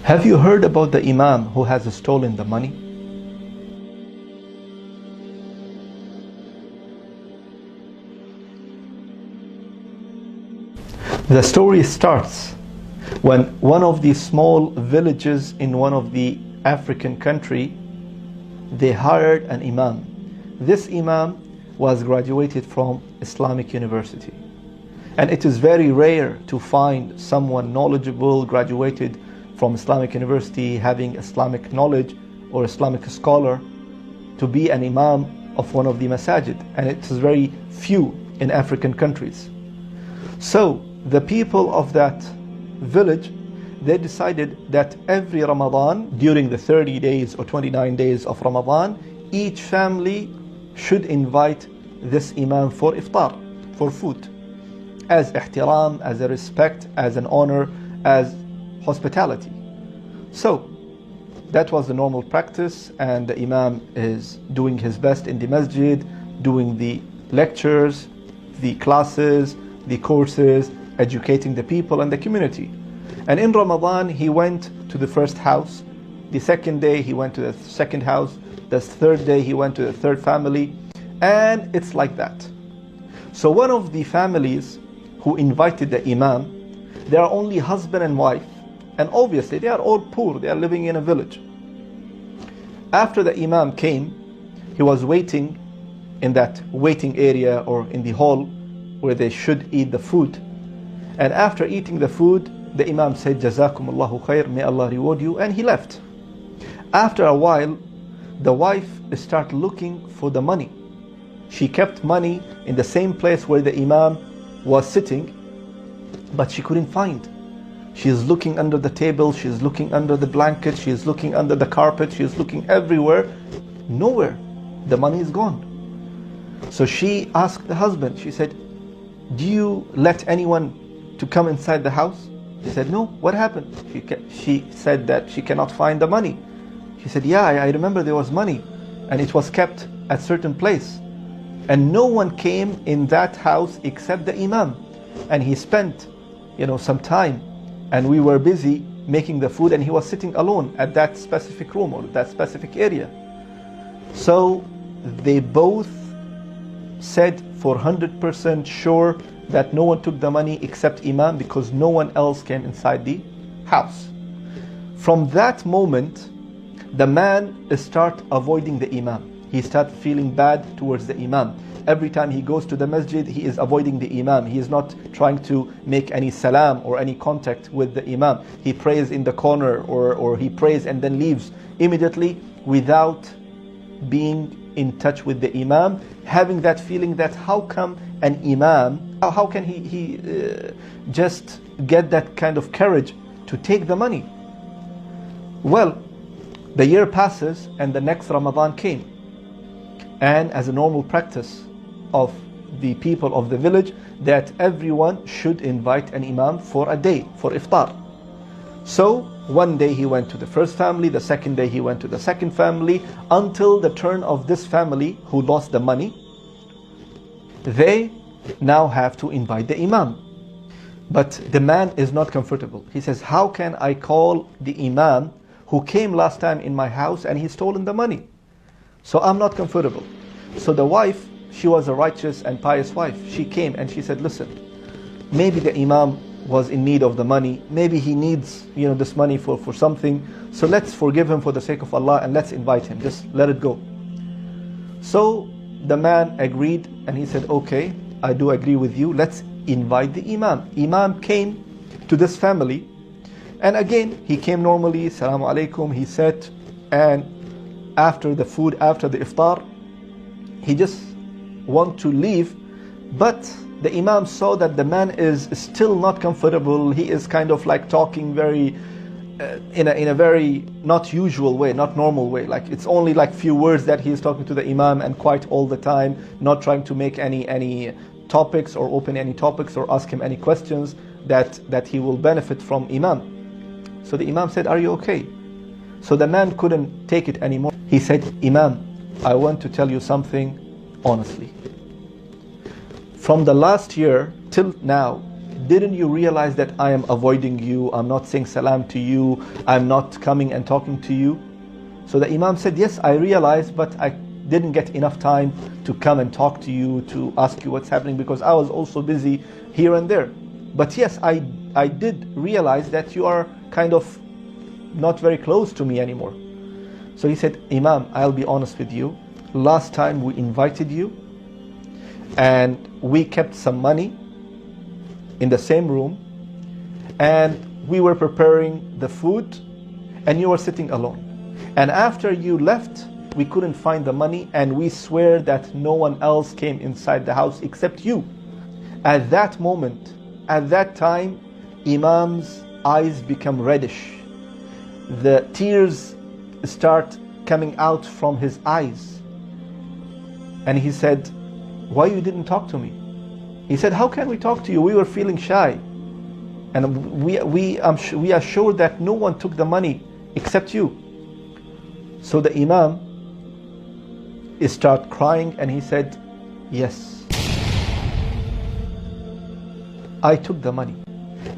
Have you heard about the imam who has stolen the money? The story starts when one of the small villages in one of the African country, they hired an imam. This imam was graduated from Islamic University. And it is very rare to find someone knowledgeable, graduated from Islamic University, having Islamic knowledge or Islamic scholar, to be an imam of one of the masajid. And it is very few in African countries. So the people of that village, they decided that every Ramadan, during the 30 days or 29 days of Ramadan, each family should invite this imam for iftar, for food, as ihtiram, as a respect, as an honor, as hospitality. So that was the normal practice, and the imam is doing his best in the masjid, doing the lectures, the classes, the courses, educating the people and the community. And in Ramadan, he went to the first house. The second day, he went to the second house. The third day, he went to the third family. And it's like that. So one of the families who invited the imam, they are only husband and wife. And obviously, they are all poor. They are living in a village. After the imam came, he was waiting in that waiting area or in the hall where they should eat the food. And after eating the food, the imam said, "Jazakum Allahu khair, may Allah reward you," and he left. After a while, the wife started looking for the money. She kept money in the same place where the imam was sitting, but she couldn't find. She is looking under the table, she is looking under the blanket, she is looking under the carpet, she is looking everywhere. Nowhere. The money is gone. So she asked the husband, she said, "Do you let anyone to come inside the house?" He said, "No." "What happened?" She said that she cannot find the money. He said, "Yeah, I remember there was money and it was kept at certain place. And no one came in that house except the imam. And he spent, some time, and we were busy making the food, and he was sitting alone at that specific room or that specific area." So they both said for 100% sure that no one took the money except imam, because no one else came inside the house. From that moment, the man started avoiding the imam. He started feeling bad towards the imam. Every time he goes to the masjid, he is avoiding the imam. He is not trying to make any salam or any contact with the imam. He prays in the corner, or he prays and then leaves immediately without being in touch with the imam, having that feeling that how come an imam, how can he just get that kind of courage to take the money? Well, the year passes and the next Ramadan came. And as a normal practice of the people of the village, that everyone should invite an imam for a day, for iftar. So one day he went to the first family, the second day he went to the second family, until the turn of this family who lost the money. They now have to invite the imam. But the man is not comfortable. He says, "How can I call the imam who came last time in my house and he's stolen the money? So I'm not comfortable." So the wife, she was a righteous and pious wife. She came and she said, "Listen, maybe the imam was in need of the money. Maybe he needs, this money for something. So let's forgive him for the sake of Allah and let's invite him. Just let it go." So the man agreed and he said, "Okay, I do agree with you. Let's invite the imam." Imam came to this family, and again he came normally. "Assalamu alaikum," he said, and after the food, after the iftar, he just want to leave, but the imam saw that the man is still not comfortable. He is kind of like talking very in a very not usual way, not normal way. Like it's only like few words that he is talking to the imam, and quite all the time, not trying to make any topics or open any topics or ask him any questions that he will benefit from imam. So the imam said, "Are you okay?" So the man couldn't take it anymore. He said, "Imam, I want to tell you something honestly. From the last year till now, didn't you realize that I am avoiding you? I'm not saying salam to you. I'm not coming and talking to you. So the Imam said, yes, I realized, but I didn't get enough time to come and talk to you, to ask you what's happening, because I was also busy here and there. But yes, I did realize that you are kind of not very close to me anymore. So he said, Imam, I'll be honest with you. Last time we invited you and we kept some money in the same room and we were preparing the food and you were sitting alone. And after you left, we couldn't find the money and we swear that no one else came inside the house except you. At that moment, at that time, Imam's eyes become reddish. The tears start coming out from his eyes. And he said, why you didn't talk to me? He said, how can we talk to you? We were feeling shy. And we are sure that no one took the money except you. So the Imam started crying and he said, yes, I took the money.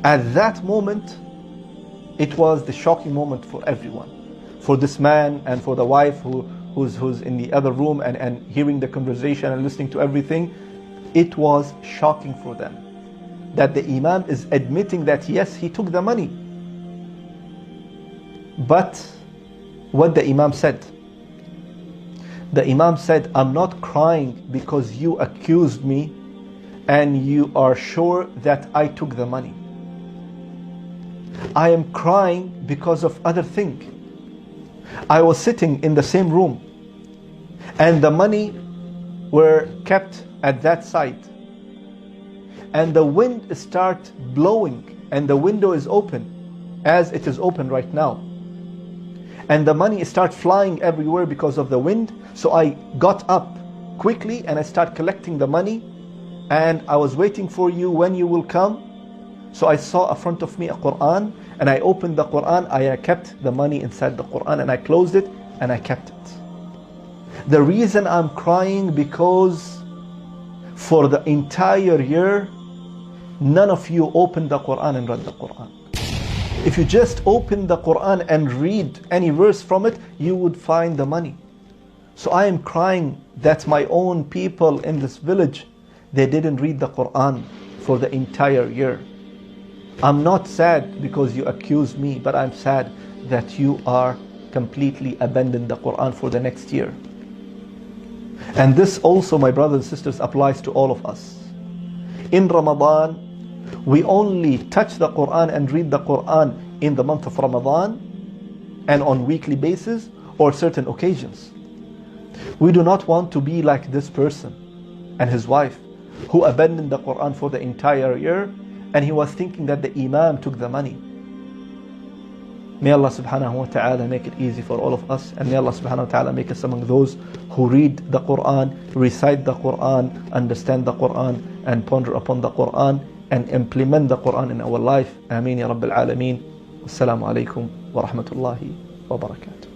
At that moment, it was the shocking moment for everyone. For this man and for the wife who's in the other room and hearing the conversation and listening to everything, it was shocking for them. That the Imam is admitting that yes, he took the money. But what the Imam said? The Imam said, I'm not crying because you accused me and you are sure that I took the money. I am crying because of other thing. I was sitting in the same room and the money were kept at that side. And the wind started blowing and the window is open as it is open right now. And the money started flying everywhere because of the wind. So I got up quickly and I started collecting the money and I was waiting for you when you will come. So I saw in front of me a Quran and I opened the Quran. I kept the money inside the Quran and I closed it and I kept it. The reason I'm crying because for the entire year, none of you opened the Quran and read the Quran. If you just open the Quran and read any verse from it, you would find the money. So I am crying that my own people in this village, they didn't read the Quran for the entire year. I'm not sad because you accuse me, but I'm sad that you are completely abandoned the Quran for the next year. And this also, my brothers and sisters, applies to all of us. In Ramadan, we only touch the Quran and read the Quran in the month of Ramadan and on weekly basis or certain occasions. We do not want to be like this person and his wife who abandoned the Quran for the entire year and he was thinking that the Imam took the money. May Allah subhanahu wa ta'ala make it easy for all of us, and may Allah subhanahu wa ta'ala make us among those who read the Quran, recite the Quran, understand the Quran, and ponder upon the Quran and implement the Quran in our life. Ameen ya Rabbil Alameen. Wassalamu alaikum wa rahmatullahi wa barakatuh.